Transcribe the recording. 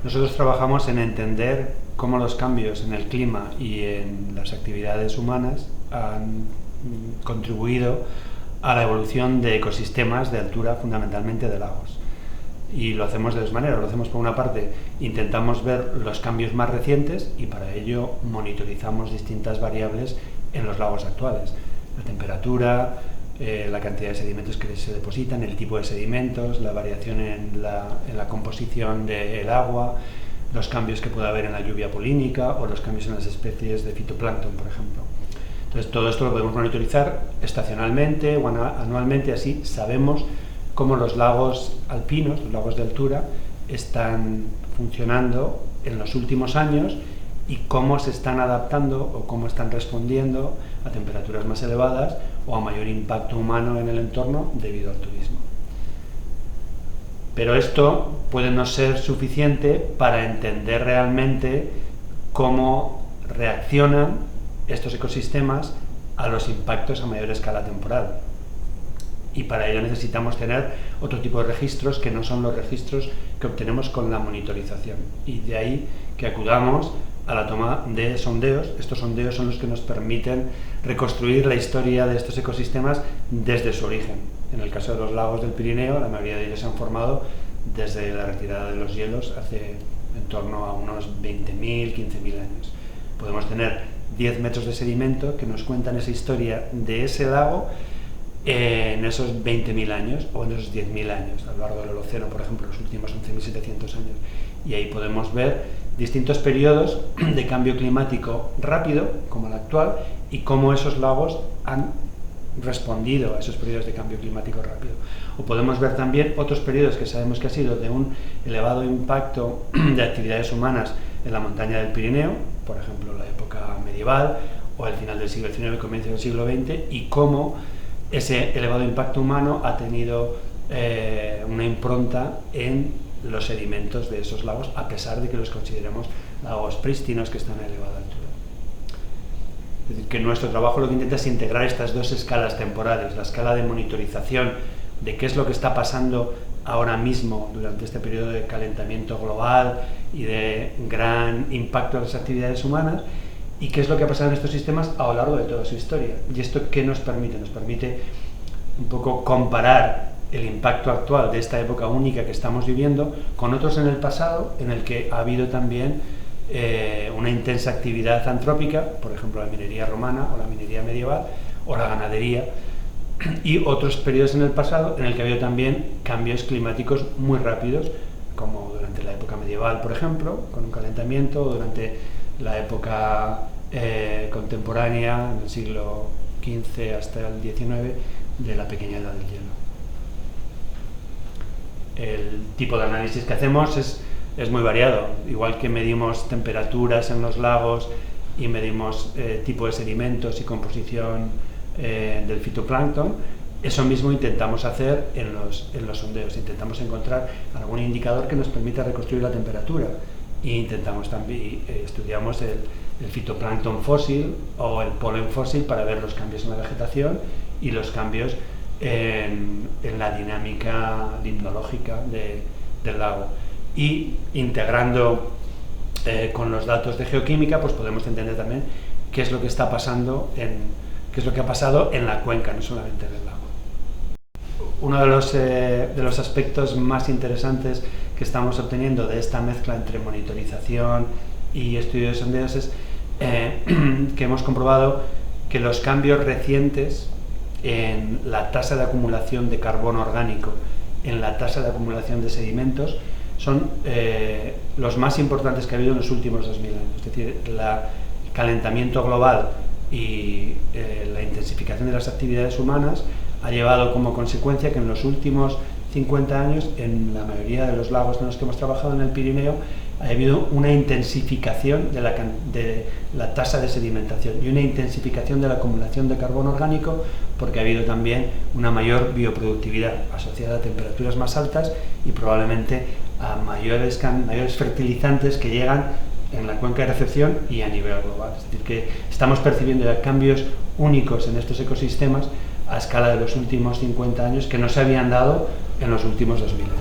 Nosotros trabajamos en entender cómo los cambios en el clima y en las actividades humanas han contribuido a la evolución de ecosistemas de altura, fundamentalmente de lagos. Y lo hacemos de dos maneras. Lo hacemos, por una parte, intentamos ver los cambios más recientes y para ello monitorizamos distintas variables en los lagos actuales. La temperatura, la cantidad de sedimentos que se depositan, el tipo de sedimentos, la variación en la composición del agua, los cambios que puede haber en la lluvia polínica o los cambios en las especies de fitoplancton, por ejemplo. Entonces, todo esto lo podemos monitorizar estacionalmente o anualmente, así sabemos cómo los lagos alpinos, los lagos de altura, están funcionando en los últimos años y cómo se están adaptando o cómo están respondiendo a temperaturas más elevadas o a mayor impacto humano en el entorno debido al turismo. Pero esto puede no ser suficiente para entender realmente cómo reaccionan estos ecosistemas a los impactos a mayor escala temporal. Y para ello necesitamos tener otro tipo de registros que no son los registros que obtenemos con la monitorización. Y de ahí que acudamos a la toma de sondeos. Estos sondeos son los que nos permiten reconstruir la historia de estos ecosistemas desde su origen. En el caso de los lagos del Pirineo, la mayoría de ellos se han formado desde la retirada de los hielos hace en torno a unos 20.000, 15.000 años. Podemos tener 10 metros de sedimento que nos cuentan esa historia de ese lago en esos 20.000 años o en esos 10.000 años, a lo largo del Holoceno, por ejemplo, los últimos 11.700 años. Y ahí podemos ver distintos periodos de cambio climático rápido, como el actual, y cómo esos lagos han respondido a esos periodos de cambio climático rápido. O podemos ver también otros periodos que sabemos que ha sido de un elevado impacto de actividades humanas en la montaña del Pirineo, por ejemplo, la época medieval o el final del siglo XIX y comienzo del siglo XX, y cómo ese elevado impacto humano ha tenido una impronta en los sedimentos de esos lagos, a pesar de que los consideremos lagos prístinos que están a elevada altura. Es decir, que nuestro trabajo lo que intenta es integrar estas dos escalas temporales, la escala de monitorización de qué es lo que está pasando ahora mismo durante este periodo de calentamiento global y de gran impacto de las actividades humanas, y qué es lo que ha pasado en estos sistemas a lo largo de toda su historia. ¿Y esto qué nos permite? Nos permite un poco comparar el impacto actual de esta época única que estamos viviendo con otros en el pasado, en el que ha habido también una intensa actividad antrópica, por ejemplo la minería romana o la minería medieval o la ganadería, y otros periodos en el pasado en el que ha habido también cambios climáticos muy rápidos, como durante la época medieval, por ejemplo, con un calentamiento, o durante la época contemporánea, en el siglo XV hasta el XIX, de la pequeña edad del hielo. El tipo de análisis que hacemos es muy variado, igual que medimos temperaturas en los lagos y medimos tipo de sedimentos y composición del fitoplancton. Eso mismo intentamos hacer en los sondeos. Intentamos encontrar algún indicador que nos permita reconstruir la temperatura, e intentamos también estudiamos el fitoplancton fósil o el polen fósil para ver los cambios en la vegetación y los cambios en la dinámica limnológica del lago. Y integrando con los datos de geoquímica, pues podemos entender también qué es lo que está pasando qué es lo que ha pasado en la cuenca, no solamente en el lago. Uno de los aspectos más interesantes que estamos obteniendo de esta mezcla entre monitorización y estudio de sondeos es que hemos comprobado que los cambios recientes en la tasa de acumulación de carbono orgánico, en la tasa de acumulación de sedimentos, son los más importantes que ha habido en los últimos 2000 años. Es decir, el calentamiento global y la intensificación de las actividades humanas ha llevado como consecuencia que en los últimos 50 años, en la mayoría de los lagos en los que hemos trabajado en el Pirineo, ha habido una intensificación de la tasa de sedimentación y una intensificación de la acumulación de carbono orgánico, porque ha habido también una mayor bioproductividad asociada a temperaturas más altas y probablemente a mayores fertilizantes que llegan en la cuenca de recepción y a nivel global. Es decir, que estamos percibiendo ya cambios únicos en estos ecosistemas a escala de los últimos 50 años que no se habían dado en los últimos 2000 años.